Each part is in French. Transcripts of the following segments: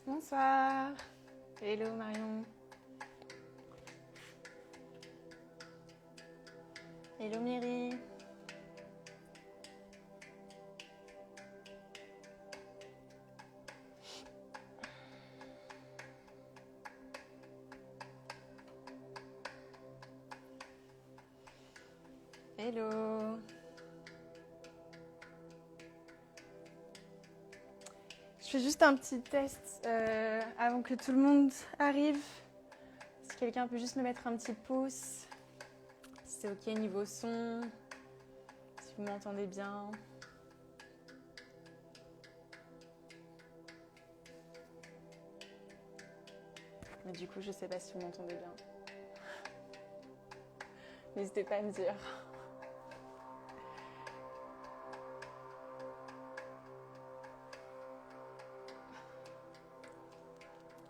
Bonsoir. Hello Marion. Hello Myri. Hello. Je fais juste un petit test avant que tout le monde arrive. Si quelqu'un peut juste me mettre un petit pouce. Si c'est ok niveau son. Si vous m'entendez bien. Mais du coup, je sais pas si vous m'entendez bien. N'hésitez pas à me dire.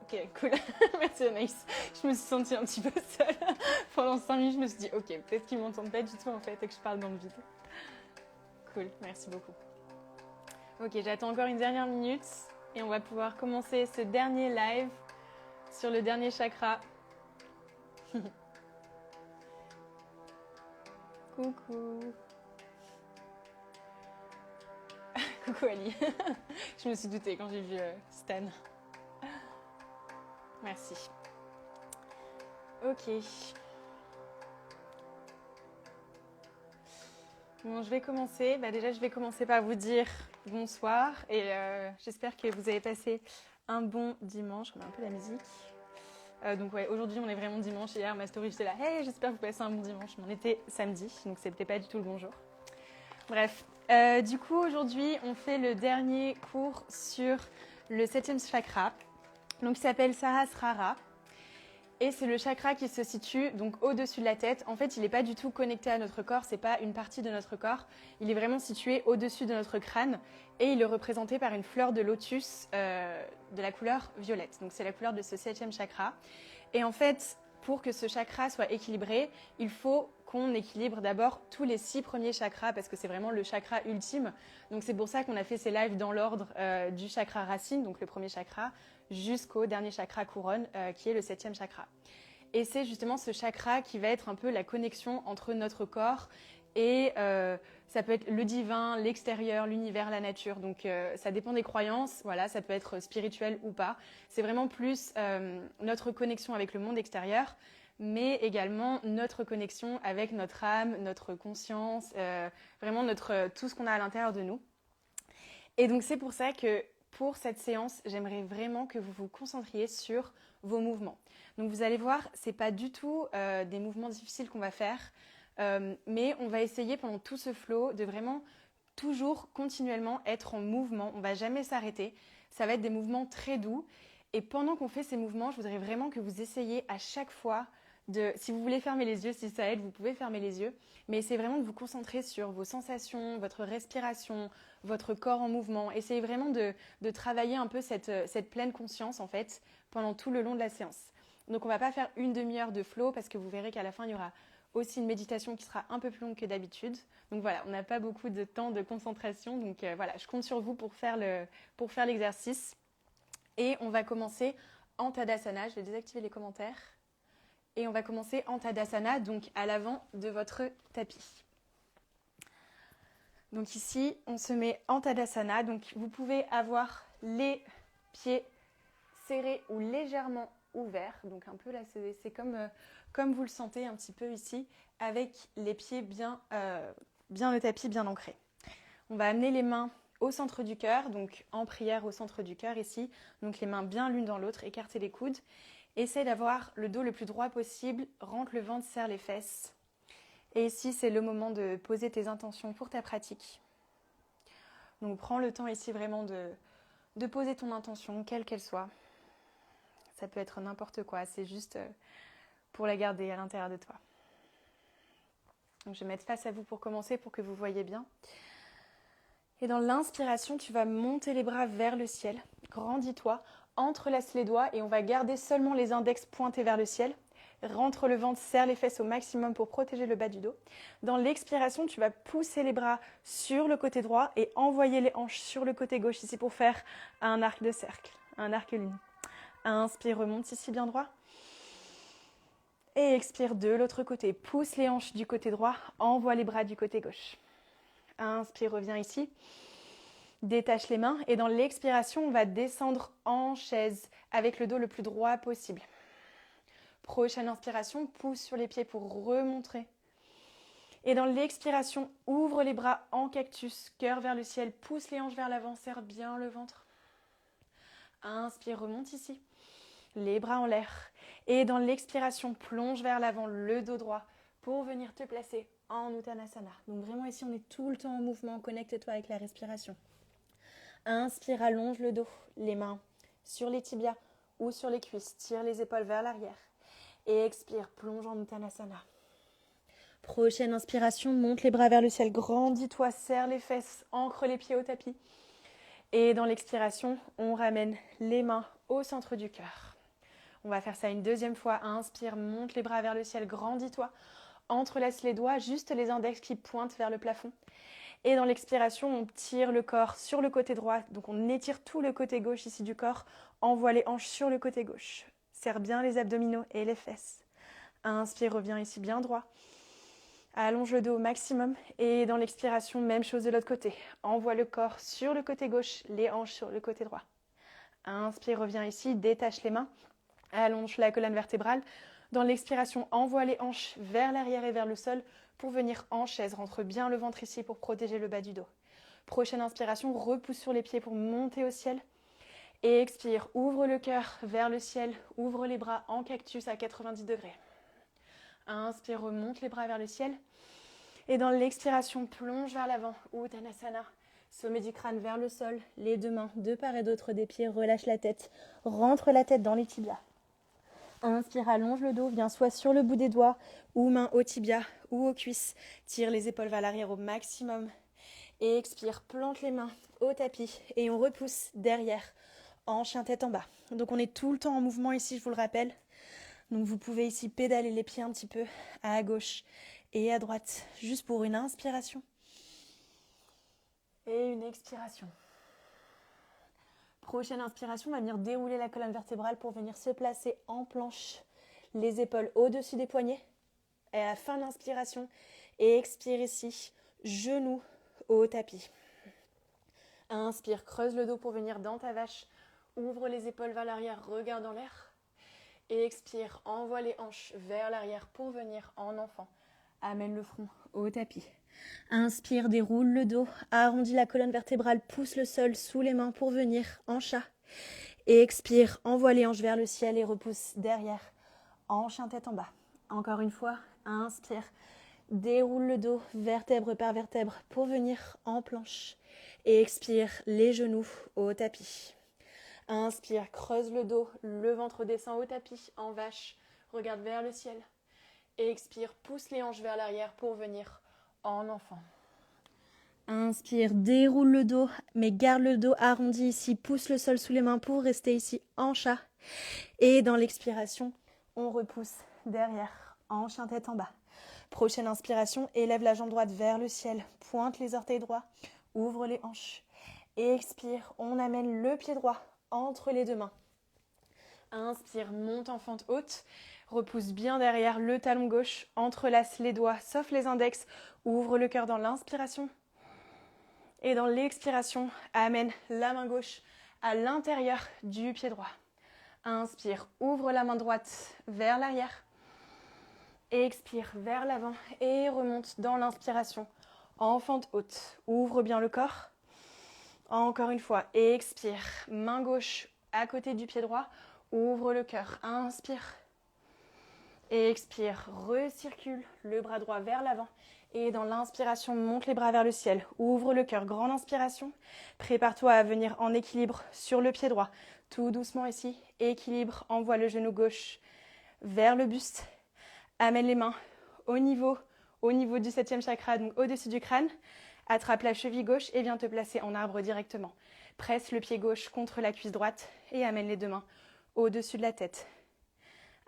Ok, cool. Merci Anaïs. Je me suis sentie un petit peu seule. Pendant 5 minutes, je me suis dit, ok, peut-être qu'ils m'entendent pas du tout en fait et que je parle dans le vide. Cool, merci beaucoup. Ok, j'attends encore une dernière minute et on va pouvoir commencer ce dernier live sur le dernier chakra. Coucou. Coucou Ali. Je me suis doutée quand j'ai vu Stan. Merci. Ok. Bon, je vais commencer. Déjà, je vais commencer par vous dire bonsoir et j'espère que vous avez passé un bon dimanche. Je remets un peu la musique. Donc ouais, aujourd'hui on est vraiment dimanche. Hier ma story j'étais là, hey, j'espère que vous passez un bon dimanche. Mais on était samedi, donc c'était pas du tout le bon jour. Bref, du coup aujourd'hui on fait le dernier cours sur le 7e chakra, donc qui s'appelle Sahasrara. Et c'est le chakra qui se situe donc au-dessus de la tête. En fait, il n'est pas du tout connecté à notre corps, c'est pas une partie de notre corps. Il est vraiment situé au-dessus de notre crâne et il est représenté par une fleur de lotus de la couleur violette. Donc c'est la couleur de ce 7e chakra. Et en fait, pour que ce chakra soit équilibré, il faut qu'on équilibre d'abord tous les 6 premiers chakras parce que c'est vraiment le chakra ultime. Donc c'est pour ça qu'on a fait ces lives dans l'ordre du chakra racine, donc le premier chakra, jusqu'au dernier chakra couronne qui est le 7e chakra. Et c'est justement ce chakra qui va être un peu la connexion entre notre corps et ça peut être le divin, l'extérieur, l'univers, la nature. Donc ça dépend des croyances, voilà, ça peut être spirituel ou pas. C'est vraiment plus notre connexion avec le monde extérieur, mais également notre connexion avec notre âme, notre conscience, vraiment tout ce qu'on a à l'intérieur de nous. Et donc c'est pour ça que pour cette séance, j'aimerais vraiment que vous vous concentriez sur vos mouvements. Donc vous allez voir, c'est pas du tout des mouvements difficiles qu'on va faire, mais on va essayer pendant tout ce flow de vraiment toujours continuellement être en mouvement. On va jamais s'arrêter. Ça va être des mouvements très doux. Et pendant qu'on fait ces mouvements, je voudrais vraiment que vous essayiez à chaque fois si vous voulez fermer les yeux, si ça aide, vous pouvez fermer les yeux. Mais essayez vraiment de vous concentrer sur vos sensations, votre respiration, votre corps en mouvement. Essayez vraiment de travailler un peu cette pleine conscience en fait pendant tout le long de la séance. Donc on ne va pas faire une demi-heure de flow parce que vous verrez qu'à la fin il y aura aussi une méditation qui sera un peu plus longue que d'habitude. Donc voilà, on n'a pas beaucoup de temps de concentration. Donc voilà, je compte sur vous pour faire l'exercice. Et on va commencer en Tadasana. Je vais désactiver les commentaires. Et on va commencer en Tadasana, donc à l'avant de votre tapis. Donc ici, on se met en Tadasana. Donc vous pouvez avoir les pieds serrés ou légèrement ouverts. Donc un peu là, c'est comme vous le sentez un petit peu ici, avec les pieds bien le tapis bien ancré. On va amener les mains au centre du cœur, donc en prière au centre du cœur ici. Donc les mains bien l'une dans l'autre, écartez les coudes. Essaye d'avoir le dos le plus droit possible, rentre le ventre, serre les fesses. Et ici, c'est le moment de poser tes intentions pour ta pratique. Donc prends le temps ici vraiment de poser ton intention, quelle qu'elle soit. Ça peut être n'importe quoi, c'est juste pour la garder à l'intérieur de toi. Donc je vais mettre face à vous pour commencer, pour que vous voyez bien. Et dans l'inspiration, tu vas monter les bras vers le ciel. Grandis-toi, entrelace les doigts et on va garder seulement les index pointés vers le ciel. Rentre le ventre, serre les fesses au maximum pour protéger le bas du dos. Dans l'expiration, tu vas pousser les bras sur le côté droit et envoyer les hanches sur le côté gauche ici pour faire un arc de cercle. un arc-lune. Inspire, remonte ici bien droit. Et expire de l'autre côté. Pousse les hanches du côté droit, envoie les bras du côté gauche. Inspire, reviens ici. Détache les mains et dans l'expiration, on va descendre en chaise avec le dos le plus droit possible. Prochaine inspiration, pousse sur les pieds pour remonter. Et dans l'expiration, ouvre les bras en cactus, cœur vers le ciel, pousse les hanches vers l'avant, serre bien le ventre. Inspire, remonte ici. Les bras en l'air. Et dans l'expiration, plonge vers l'avant, le dos droit, pour venir te placer en Uttanasana. Donc vraiment ici, on est tout le temps en mouvement. Connecte-toi avec la respiration. Inspire, allonge le dos, les mains sur les tibias ou sur les cuisses. Tire les épaules vers l'arrière. Et expire, plonge en Uttanasana. Prochaine inspiration, monte les bras vers le ciel. Grandis-toi, serre les fesses, ancre les pieds au tapis. Et dans l'expiration, on ramène les mains au centre du cœur. On va faire ça une deuxième fois. Inspire, monte les bras vers le ciel, grandis-toi. Entrelace les doigts, juste les index qui pointent vers le plafond. Et dans l'expiration, on tire le corps sur le côté droit. Donc on étire tout le côté gauche ici du corps. Envoie les hanches sur le côté gauche. Serre bien les abdominaux et les fesses. Inspire, reviens ici bien droit. Allonge le dos au maximum. Et dans l'expiration, même chose de l'autre côté. Envoie le corps sur le côté gauche, les hanches sur le côté droit. Inspire, reviens ici, détache les mains. Allonge la colonne vertébrale. Dans l'expiration, envoie les hanches vers l'arrière et vers le sol pour venir en chaise. Rentre bien le ventre ici pour protéger le bas du dos. Prochaine inspiration, repousse sur les pieds pour monter au ciel. Et expire, ouvre le cœur vers le ciel. Ouvre les bras en cactus à 90 degrés. Inspire, remonte les bras vers le ciel. Et dans l'expiration, plonge vers l'avant. Uttanasana. Sommet du crâne vers le sol. Les deux mains de part et d'autre des pieds. Relâche la tête. Rentre la tête dans les tibias. Inspire, allonge le dos, viens soit sur le bout des doigts, ou main au tibia, ou aux cuisses. Tire les épaules vers l'arrière au maximum. Et expire, plante les mains au tapis. Et on repousse derrière, en chien tête en bas. Donc on est tout le temps en mouvement ici, je vous le rappelle. Donc vous pouvez ici pédaler les pieds un petit peu à gauche et à droite, juste pour une inspiration. Et une expiration. Prochaine inspiration, on va venir dérouler la colonne vertébrale pour venir se placer en planche. Les épaules au-dessus des poignets. Et à la fin de l'inspiration, et expire ici, genoux au tapis. Inspire, creuse le dos pour venir dans ta vache. Ouvre les épaules vers l'arrière, regarde en l'air. Et expire, envoie les hanches vers l'arrière pour venir en enfant. Amène le front au tapis. Inspire, déroule le dos, arrondis la colonne vertébrale, pousse le sol sous les mains pour venir en chat. Et expire, envoie les hanches vers le ciel et repousse derrière, en chien tête en bas. Encore une fois, inspire, déroule le dos, vertèbre par vertèbre pour venir en planche. Et expire, les genoux au tapis. Inspire, creuse le dos, le ventre descend au tapis, en vache, regarde vers le ciel. Et expire, pousse les hanches vers l'arrière pour venir en enfant. Inspire, déroule le dos, mais garde le dos arrondi ici, pousse le sol sous les mains pour rester ici en chat. Et dans l'expiration, on repousse derrière, en chien tête en bas. Prochaine inspiration, élève la jambe droite vers le ciel, pointe les orteils droits, ouvre les hanches. Et expire, on amène le pied droit entre les deux mains. Inspire, monte en fente haute. Repousse bien derrière le talon gauche, entrelace les doigts, sauf les index, ouvre le cœur dans l'inspiration. Et dans l'expiration, amène la main gauche à l'intérieur du pied droit. Inspire, ouvre la main droite vers l'arrière. Expire vers l'avant et remonte dans l'inspiration en fente haute. Ouvre bien le corps. Encore une fois, expire, main gauche à côté du pied droit, ouvre le cœur, inspire. Expire, recircule le bras droit vers l'avant. Et dans l'inspiration, monte les bras vers le ciel. Ouvre le cœur, grande inspiration. Prépare-toi à venir en équilibre sur le pied droit. Tout doucement ici, équilibre, envoie le genou gauche vers le buste. Amène les mains au niveau du 7e chakra, donc au-dessus du crâne. Attrape la cheville gauche et viens te placer en arbre directement. Presse le pied gauche contre la cuisse droite et amène les deux mains au-dessus de la tête.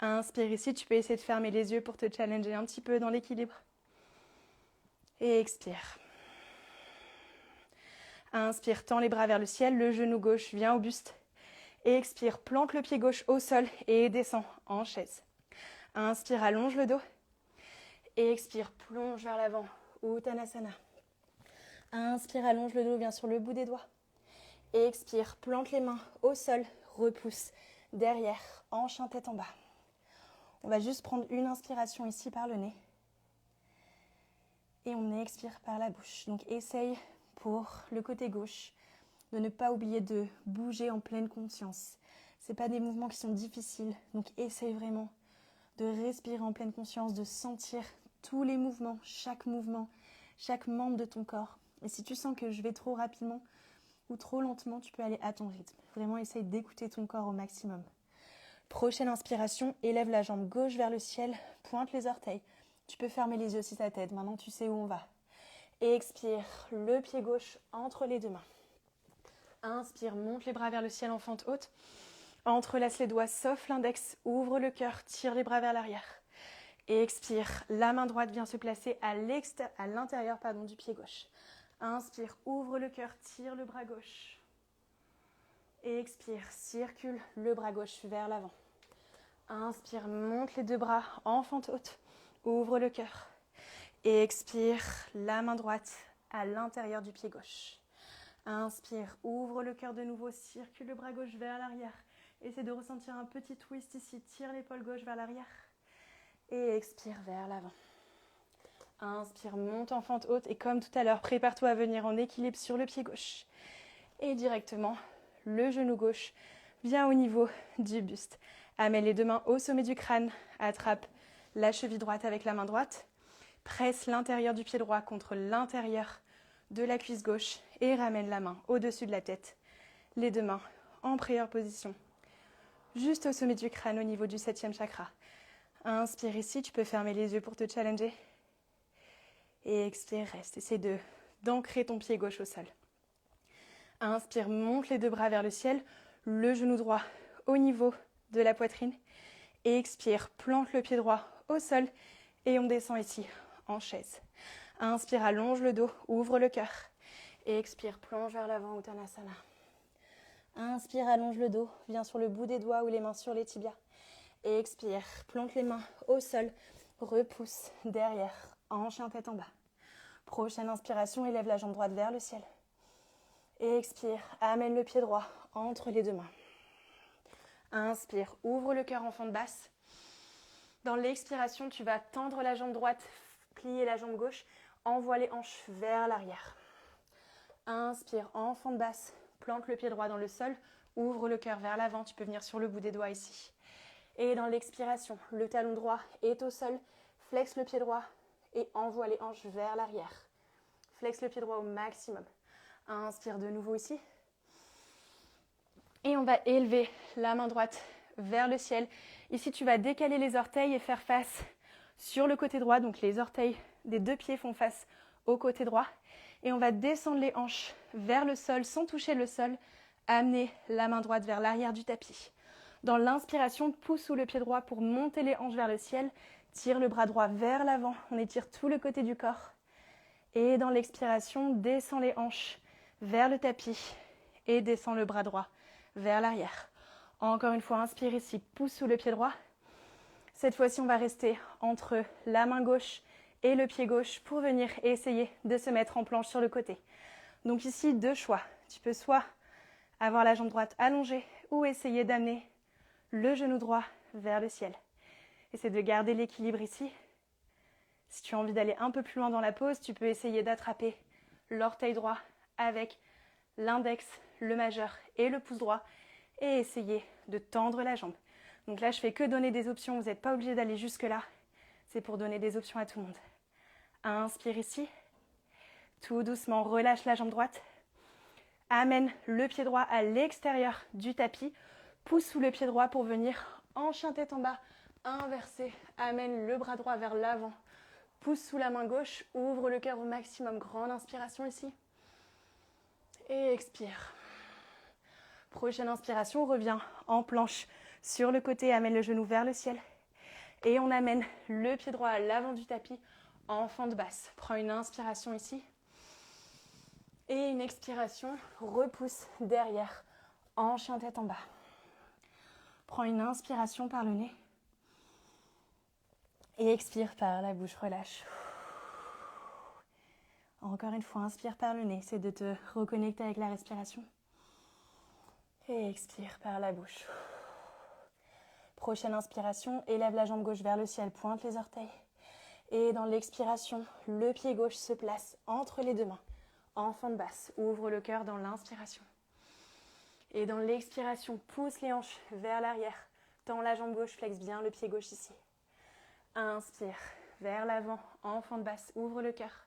Inspire ici, tu peux essayer de fermer les yeux pour te challenger un petit peu dans l'équilibre. Et expire. Inspire, tends les bras vers le ciel, le genou gauche vient au buste. Et expire, plante le pied gauche au sol et descends en chaise. Inspire, allonge le dos. Et expire, plonge vers l'avant, Uttanasana. Inspire, allonge le dos, viens sur le bout des doigts. Et expire, plante les mains au sol, repousse derrière, hanche en tête en bas. On va juste prendre une inspiration ici par le nez. Et on expire par la bouche. Donc essaye pour le côté gauche de ne pas oublier de bouger en pleine conscience. Ce pas des mouvements qui sont difficiles, donc essaye vraiment de respirer en pleine conscience, de sentir tous les mouvements, chaque membre de ton corps. Et si tu sens que je vais trop rapidement ou trop lentement, tu peux aller à ton rythme. Vraiment, essaye d'écouter ton corps au maximum. Prochaine inspiration, élève la jambe gauche vers le ciel, pointe les orteils. Tu peux fermer les yeux si ça t'aide, maintenant tu sais où on va. Et expire, le pied gauche entre les deux mains. Inspire, monte les bras vers le ciel en fente haute. Entrelace les doigts, sauf l'index, ouvre le cœur, tire les bras vers l'arrière. Et expire, la main droite vient se placer à l'intérieur du pied gauche. Inspire, ouvre le cœur, tire le bras gauche. Et expire, circule le bras gauche vers l'avant. Inspire, monte les deux bras en fente haute, ouvre le cœur. Et expire, la main droite à l'intérieur du pied gauche. Inspire, ouvre le cœur de nouveau, circule le bras gauche vers l'arrière. Essaie de ressentir un petit twist ici, tire l'épaule gauche vers l'arrière. Et expire vers l'avant. Inspire, monte en fente haute et comme tout à l'heure, prépare-toi à venir en équilibre sur le pied gauche. Et directement, le genou gauche vient au niveau du buste. Amène les deux mains au sommet du crâne, attrape la cheville droite avec la main droite. Presse l'intérieur du pied droit contre l'intérieur de la cuisse gauche et ramène la main au-dessus de la tête. Les deux mains en prière position, juste au sommet du crâne au niveau du 7e chakra. Inspire ici, tu peux fermer les yeux pour te challenger. Et expire, reste. Essaie d'ancrer ton pied gauche au sol. Inspire, monte les deux bras vers le ciel, le genou droit au niveau de la poitrine. Et expire, plante le pied droit au sol et on descend ici en chaise. Inspire, allonge le dos, ouvre le cœur. Et expire, plonge vers l'avant, Uttanasana. Inspire, allonge le dos, viens sur le bout des doigts ou les mains sur les tibias. Et expire, plante les mains au sol, repousse derrière, hanche en tête en bas. Prochaine inspiration, élève la jambe droite vers le ciel. Et expire, amène le pied droit entre les deux mains. Inspire, ouvre le cœur en fente basse. Dans l'expiration, tu vas tendre la jambe droite, plier la jambe gauche, envoie les hanches vers l'arrière. Inspire, en fente basse, plante le pied droit dans le sol, ouvre le cœur vers l'avant, tu peux venir sur le bout des doigts ici. Et dans l'expiration, le talon droit est au sol, flexe le pied droit et envoie les hanches vers l'arrière. Flexe le pied droit au maximum. Inspire de nouveau ici. Et on va élever la main droite vers le ciel. Ici, tu vas décaler les orteils et faire face sur le côté droit. Donc les orteils des deux pieds font face au côté droit. Et on va descendre les hanches vers le sol sans toucher le sol. Amener la main droite vers l'arrière du tapis. Dans l'inspiration, pousse sous le pied droit pour monter les hanches vers le ciel. Tire le bras droit vers l'avant. On étire tout le côté du corps. Et dans l'expiration, descend les hanches vers le tapis et descend le bras droit vers l'arrière. Encore une fois, inspire ici, pousse sous le pied droit. Cette fois-ci, on va rester entre la main gauche et le pied gauche pour venir essayer de se mettre en planche sur le côté. Donc ici, deux choix. Tu peux soit avoir la jambe droite allongée ou essayer d'amener le genou droit vers le ciel. Essaie de garder l'équilibre ici. Si tu as envie d'aller un peu plus loin dans la pose, tu peux essayer d'attraper l'orteil droit avec l'index, le majeur et le pouce droit et essayer de tendre la jambe. Donc là, je fais que donner des options, vous n'êtes pas obligé d'aller jusque-là. C'est pour donner des options à tout le monde. Inspire ici. Tout doucement, relâche la jambe droite. Amène le pied droit à l'extérieur du tapis. Pousse sous le pied droit pour venir en chien tête en bas. Inverser. Amène le bras droit vers l'avant. Pousse sous la main gauche. Ouvre le cœur au maximum. Grande inspiration ici. Et expire. Prochaine inspiration, reviens en planche sur le côté. Amène le genou vers le ciel. Et on amène le pied droit à l'avant du tapis en fente basse. Prends une inspiration ici. Et une expiration, repousse derrière, en chien tête en bas. Prends une inspiration par le nez. Et expire par la bouche, relâche. Encore une fois, inspire par le nez, c'est de te reconnecter avec la respiration. Et expire par la bouche. Prochaine inspiration, élève la jambe gauche vers le ciel, pointe les orteils. Et dans l'expiration, le pied gauche se place entre les deux mains, en fente basse. Ouvre le cœur dans l'inspiration. Et dans l'expiration, pousse les hanches vers l'arrière. Tends la jambe gauche, flexe bien le pied gauche ici. Inspire vers l'avant, en fente basse, ouvre le cœur.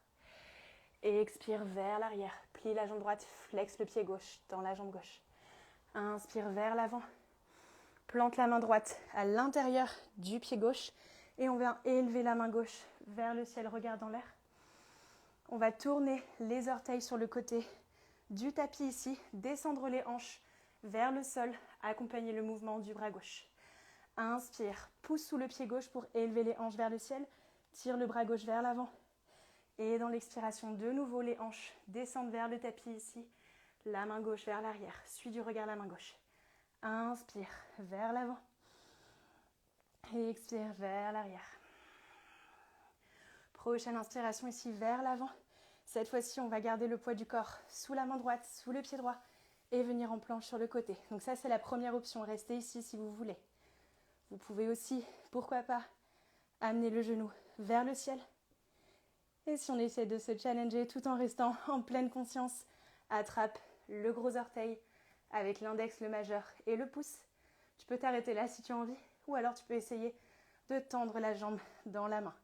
Et expire vers l'arrière, plie la jambe droite, flexe le pied gauche, tends la jambe gauche. Inspire vers l'avant, plante la main droite à l'intérieur du pied gauche et on vient élever la main gauche vers le ciel, regarde dans l'air. On va tourner les orteils sur le côté du tapis ici, descendre les hanches vers le sol, accompagner le mouvement du bras gauche. Inspire, pousse sous le pied gauche pour élever les hanches vers le ciel, tire le bras gauche vers l'avant. Et dans l'expiration, de nouveau, les hanches descendent vers le tapis ici. La main gauche vers l'arrière. Suis du regard la main gauche. Inspire vers l'avant. Et expire vers l'arrière. Prochaine inspiration ici vers l'avant. Cette fois-ci, on va garder le poids du corps sous la main droite, sous le pied droit et venir en planche sur le côté. Donc ça, c'est la première option. Restez ici si vous voulez. Vous pouvez aussi, pourquoi pas, amener le genou vers le ciel. Et si on essaie de se challenger tout en restant en pleine conscience, attrape le gros orteil avec l'index, le majeur et le pouce. Tu peux t'arrêter là si tu as envie, ou alors tu peux essayer de tendre la jambe dans la main.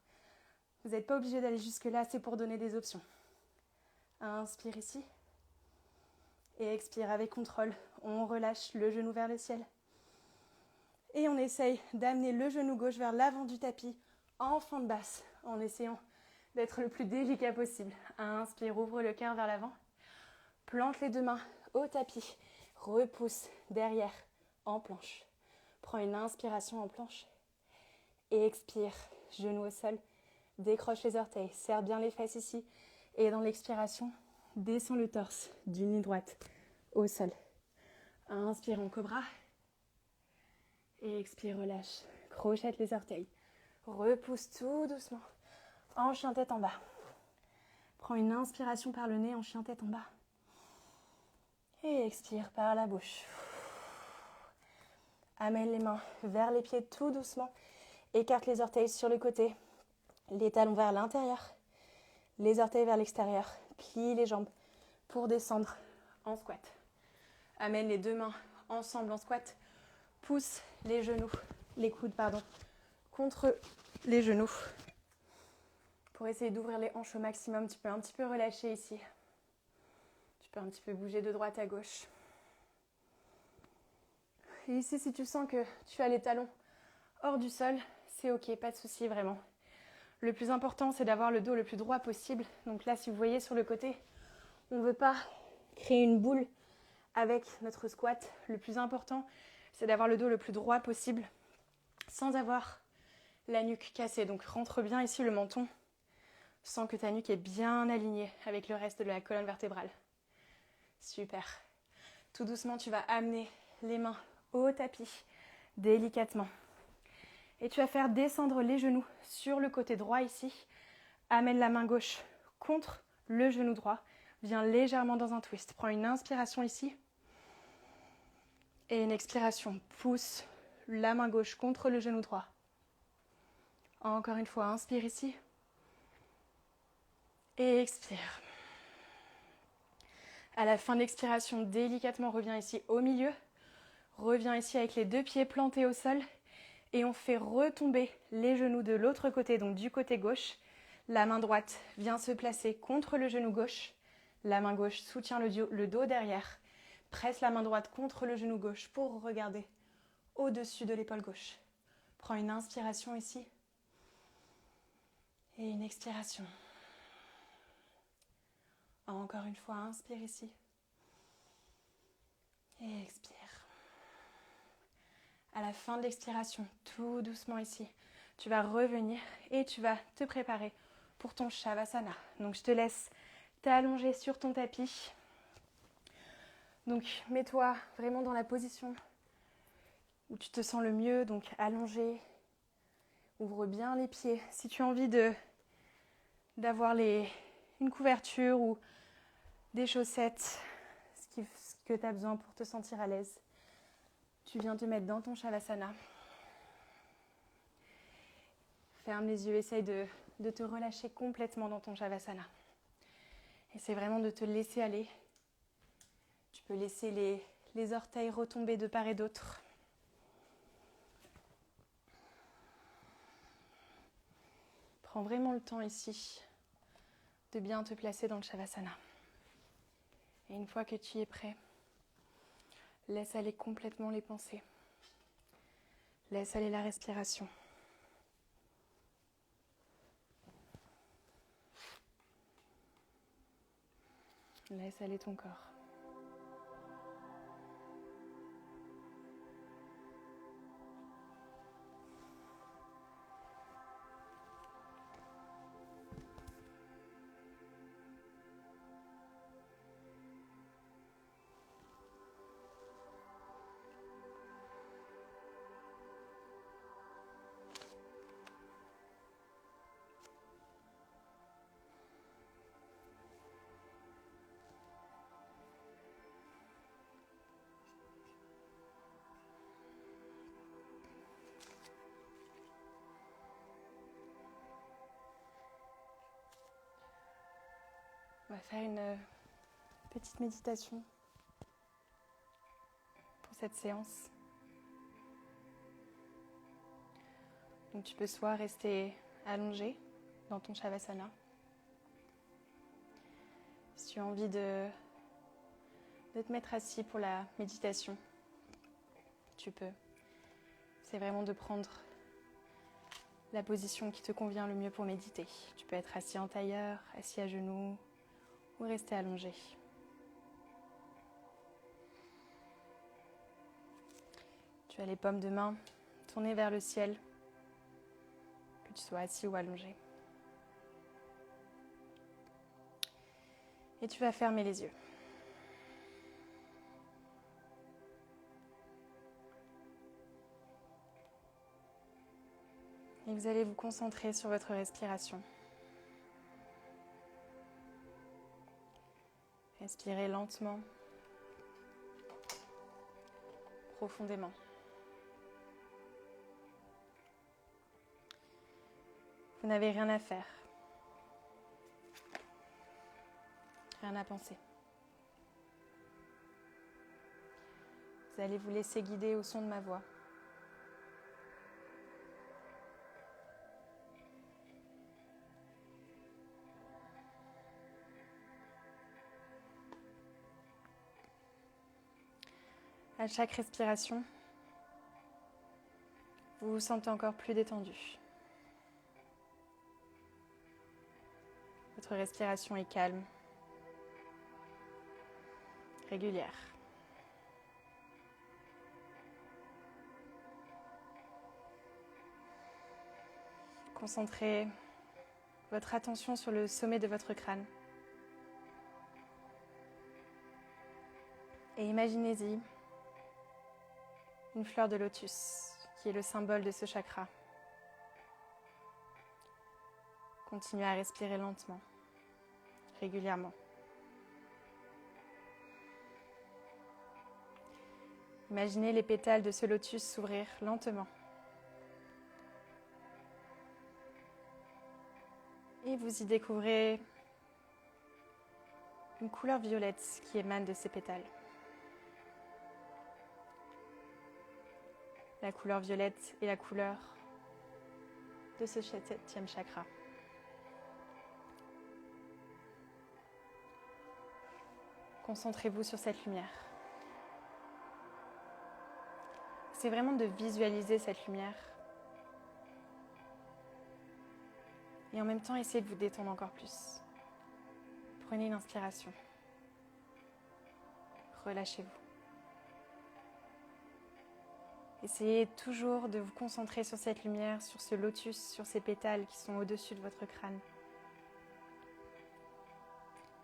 Vous n'êtes pas obligé d'aller jusque-là, c'est pour donner des options. Inspire ici. Et expire avec contrôle. On relâche le genou vers le ciel. Et on essaye d'amener le genou gauche vers l'avant du tapis en fente basse, en essayant d'être le plus délicat possible. Inspire, ouvre le cœur vers l'avant. Plante les deux mains au tapis. Repousse derrière en planche. Prends une inspiration en planche. Et expire, genou au sol. Décroche les orteils. Serre bien les fesses ici. Et dans l'expiration, descends le torse du nez droite au sol. Inspire en cobra. Et expire, relâche. Crochette les orteils. Repousse tout doucement. En chien tête en bas. Prends une inspiration par le nez en chien tête en bas. Et expire par la bouche. Amène les mains vers les pieds tout doucement. Écarte les orteils sur le côté. Les talons vers l'intérieur. Les orteils vers l'extérieur. Plie les jambes pour descendre en squat. Amène les deux mains ensemble en squat. Pousse les genoux, les coudes, contre les genoux. Pour essayer d'ouvrir les hanches au maximum, tu peux un petit peu relâcher ici. Tu peux un petit peu bouger de droite à gauche. Et ici, si tu sens que tu as les talons hors du sol, c'est ok, pas de souci vraiment. Le plus important, c'est d'avoir le dos le plus droit possible. Donc là, si vous voyez sur le côté, on ne veut pas créer une boule avec notre squat. Le plus important, c'est d'avoir le dos le plus droit possible sans avoir la nuque cassée. Donc rentre bien ici le menton. Sens que ta nuque est bien alignée avec le reste de la colonne vertébrale. Super. Tout doucement, tu vas amener les mains au tapis, délicatement. Et tu vas faire descendre les genoux sur le côté droit ici. Amène la main gauche contre le genou droit. Viens légèrement dans un twist. Prends une inspiration ici. Et une expiration. Pousse la main gauche contre le genou droit. Encore une fois, inspire ici. Et expire. À la fin de l'expiration, délicatement, reviens ici au milieu. Reviens ici avec les deux pieds plantés au sol. Et on fait retomber les genoux de l'autre côté, donc du côté gauche. La main droite vient se placer contre le genou gauche. La main gauche soutient le dos derrière. Presse la main droite contre le genou gauche pour regarder au-dessus de l'épaule gauche. Prends une inspiration ici. Et une expiration. Encore une fois, inspire ici. Et expire. À la fin de l'expiration, tout doucement ici, tu vas revenir et tu vas te préparer pour ton Shavasana. Donc je te laisse t'allonger sur ton tapis. Donc mets-toi vraiment dans la position où tu te sens le mieux, donc allongé. Ouvre bien les pieds. Si tu as envie d'avoir une couverture ou des chaussettes, ce que tu as besoin pour te sentir à l'aise, tu viens te mettre dans ton Shavasana. Ferme les yeux, essaye de te relâcher complètement dans ton Shavasana. Essaye vraiment de te laisser aller. Tu peux laisser les orteils retomber de part et d'autre. Prends vraiment le temps ici de bien te placer dans le Shavasana. Et une fois que tu es prêt, laisse aller complètement les pensées. Laisse aller la respiration. Laisse aller ton corps. On va faire une petite méditation pour cette séance. Donc tu peux soit rester allongé dans ton Shavasana. Si tu as envie de te mettre assis pour la méditation, tu peux. C'est vraiment de prendre la position qui te convient le mieux pour méditer. Tu peux être assis en tailleur, assis à genoux ou rester allongé. Tu as les paumes de main tournées vers le ciel, que tu sois assis ou allongé. Et tu vas fermer les yeux. Et vous allez vous concentrer sur votre respiration. Respirez lentement, profondément. Vous n'avez rien à faire, rien à penser. Vous allez vous laisser guider au son de ma voix. À chaque respiration, vous vous sentez encore plus détendu. Votre respiration est calme, régulière. Concentrez votre attention sur le sommet de votre crâne. Et imaginez-y une fleur de lotus qui est le symbole de ce chakra. Continuez à respirer lentement, régulièrement. Imaginez les pétales de ce lotus s'ouvrir lentement. Et vous y découvrez une couleur violette qui émane de ces pétales. La couleur violette est la couleur de ce 7e chakra. Concentrez-vous sur cette lumière. C'est vraiment de visualiser cette lumière. Et en même temps, essayez de vous détendre encore plus. Prenez une inspiration. Relâchez-vous. Essayez toujours de vous concentrer sur cette lumière, sur ce lotus, sur ces pétales qui sont au-dessus de votre crâne.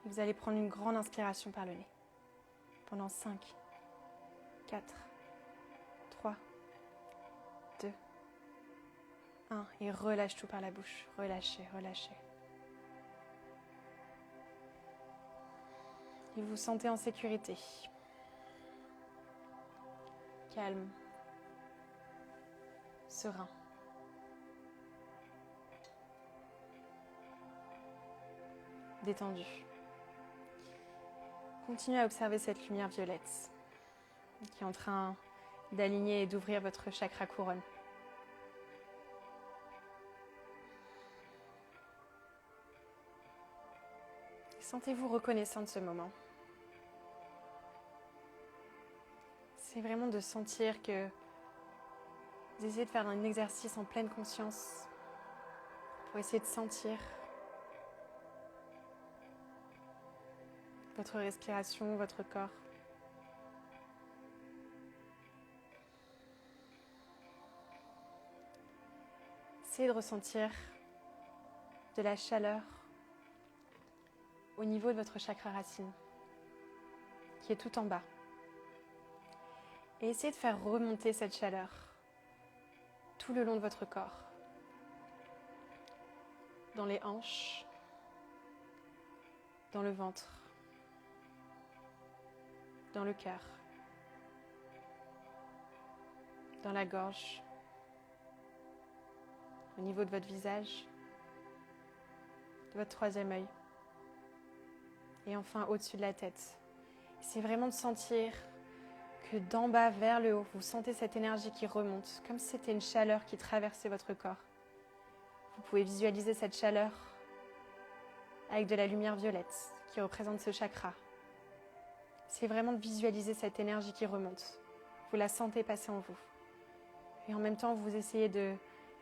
Et vous allez prendre une grande inspiration par le nez. Pendant 5, 4, 3, 1. Et relâche tout par la bouche. Relâchez, relâchez. Et vous vous sentez en sécurité. Calme. Serein. Détendu. Continuez à observer cette lumière violette qui est en train d'aligner et d'ouvrir votre chakra couronne. Sentez-vous reconnaissant de ce moment. C'est vraiment de sentir que vous essayez de faire un exercice en pleine conscience pour essayer de sentir votre respiration, votre corps. Essayez de ressentir de la chaleur au niveau de votre chakra racine, qui est tout en bas. Et essayez de faire remonter cette chaleur tout le long de votre corps, dans les hanches, dans le ventre, dans le cœur, dans la gorge, au niveau de votre visage, de votre troisième œil, et enfin au-dessus de la tête. C'est vraiment de sentir que d'en bas vers le haut, vous sentez cette énergie qui remonte, comme si c'était une chaleur qui traversait votre corps. Vous pouvez visualiser cette chaleur avec de la lumière violette qui représente ce chakra. C'est vraiment de visualiser cette énergie qui remonte. Vous la sentez passer en vous. Et en même temps, vous essayez de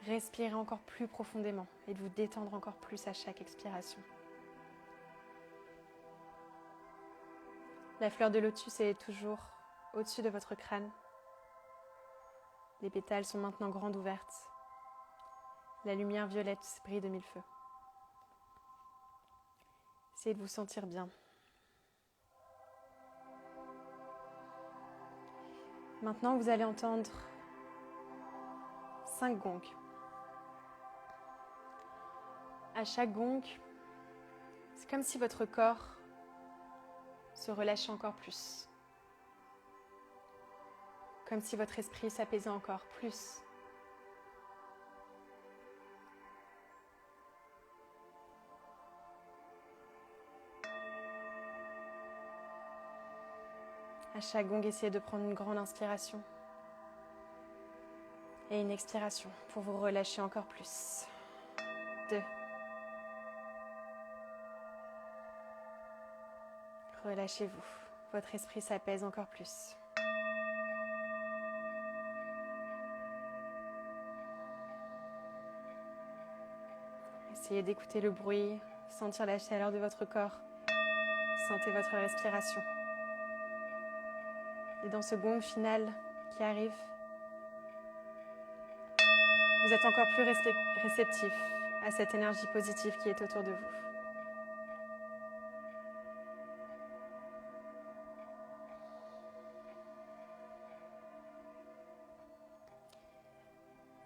respirer encore plus profondément et de vous détendre encore plus à chaque expiration. La fleur de lotus est toujours au-dessus de votre crâne. Les pétales sont maintenant grandes ouvertes. La lumière violette brille de mille feux. Essayez de vous sentir bien. Maintenant, vous allez entendre 5 gongs. À chaque gong, c'est comme si votre corps se relâchait encore plus. Comme si votre esprit s'apaisait encore plus. À chaque gong, essayez de prendre une grande inspiration et une expiration pour vous relâcher encore plus. 2. Relâchez-vous. Votre esprit s'apaise encore plus. Essayez d'écouter le bruit, sentir la chaleur de votre corps. Sentez votre respiration. Et dans ce gong final qui arrive, vous êtes encore plus réceptif à cette énergie positive qui est autour de vous.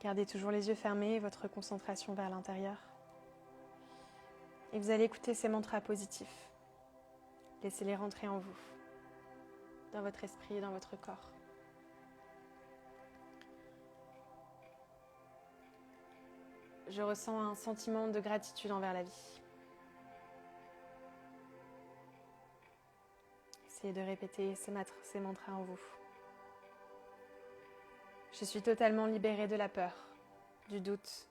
Gardez toujours les yeux fermés et votre concentration vers l'intérieur. Et vous allez écouter ces mantras positifs. Laissez-les rentrer en vous, dans votre esprit et dans votre corps. Je ressens un sentiment de gratitude envers la vie. Essayez de répéter ces mantras en vous. Je suis totalement libérée de la peur, du doute,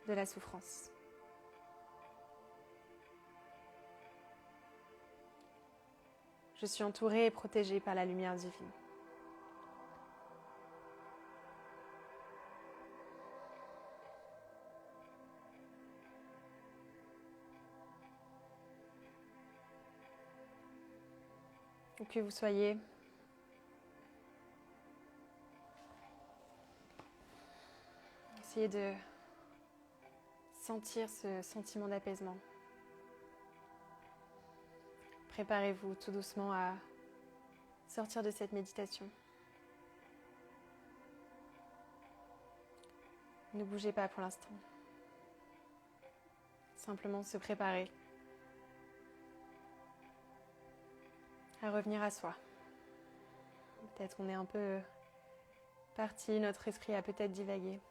de la souffrance. Je suis entourée et protégée par la lumière divine. Où que vous soyez, essayez de sentir ce sentiment d'apaisement. Préparez-vous tout doucement à sortir de cette méditation. Ne bougez pas pour l'instant. Simplement se préparer à revenir à soi. Peut-être qu'on est un peu parti, notre esprit a peut-être divagué.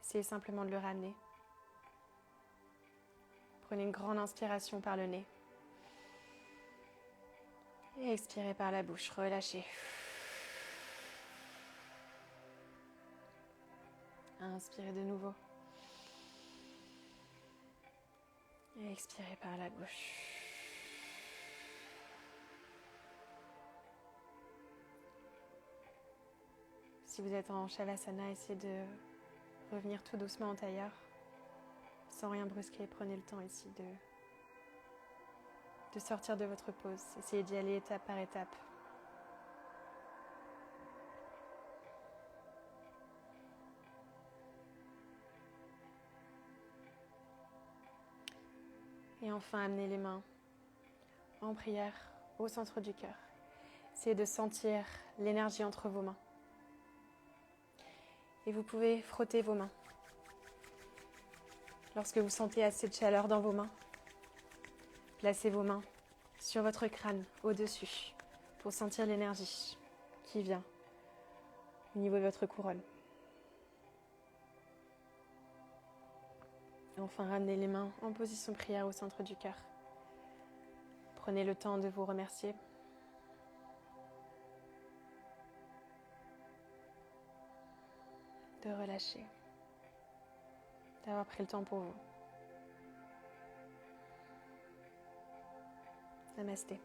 Essayez simplement de le ramener. Prenez une grande inspiration par le nez. Et expirez par la bouche, relâchez. Inspirez de nouveau. Et expirez par la bouche. Si vous êtes en Shavasana, essayez de revenir tout doucement en tailleur. Sans rien brusquer, prenez le temps ici de sortir de votre pause. Essayez d'y aller étape par étape. Et enfin, amenez les mains en prière au centre du cœur. Essayez de sentir l'énergie entre vos mains. Et vous pouvez frotter vos mains. Lorsque vous sentez assez de chaleur dans vos mains, placez vos mains sur votre crâne, au-dessus, pour sentir l'énergie qui vient au niveau de votre couronne. Et enfin, ramenez les mains en position prière au centre du cœur. Prenez le temps de vous remercier. De relâcher. D'avoir pris le temps pour vous. Namasté.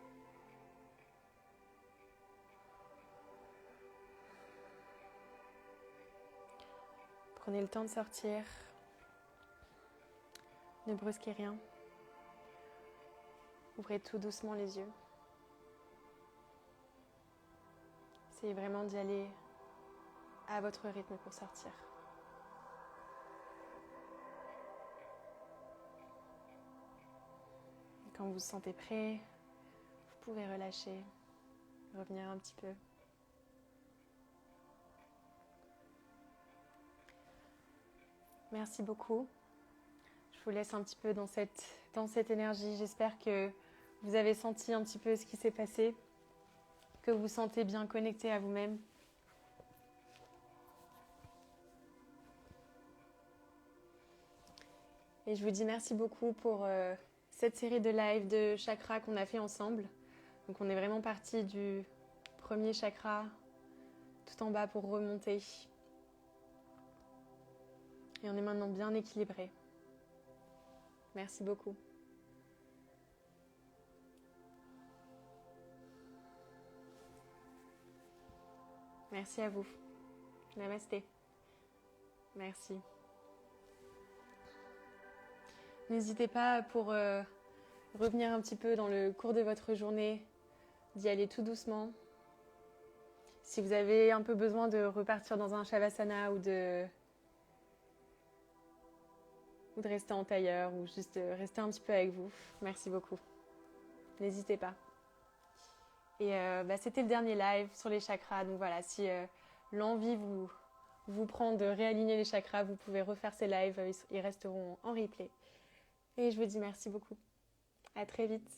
Prenez le temps de sortir. Ne brusquez rien. Ouvrez tout doucement les yeux. Essayez vraiment d'y aller à votre rythme pour sortir. Et quand vous vous sentez prêt, vous pouvez relâcher, revenir un petit peu. Merci beaucoup. Je vous laisse un petit peu dans cette énergie. J'espère que vous avez senti un petit peu ce qui s'est passé, que vous vous sentez bien connecté à vous-même. Et je vous dis merci beaucoup pour cette série de live de chakras qu'on a fait ensemble. Donc on est vraiment parti du premier chakra tout en bas pour remonter. Et on est maintenant bien équilibré. Merci beaucoup. Merci à vous. Namasté. Merci. N'hésitez pas pour revenir un petit peu dans le cours de votre journée, d'y aller tout doucement. Si vous avez un peu besoin de repartir dans un Shavasana ou de rester en tailleur ou juste de rester un petit peu avec vous, merci beaucoup. N'hésitez pas. Et c'était le dernier live sur les chakras. Donc voilà, si l'envie vous prend de réaligner les chakras, vous pouvez refaire ces lives. Ils resteront en replay. Et je vous dis merci beaucoup. À très vite.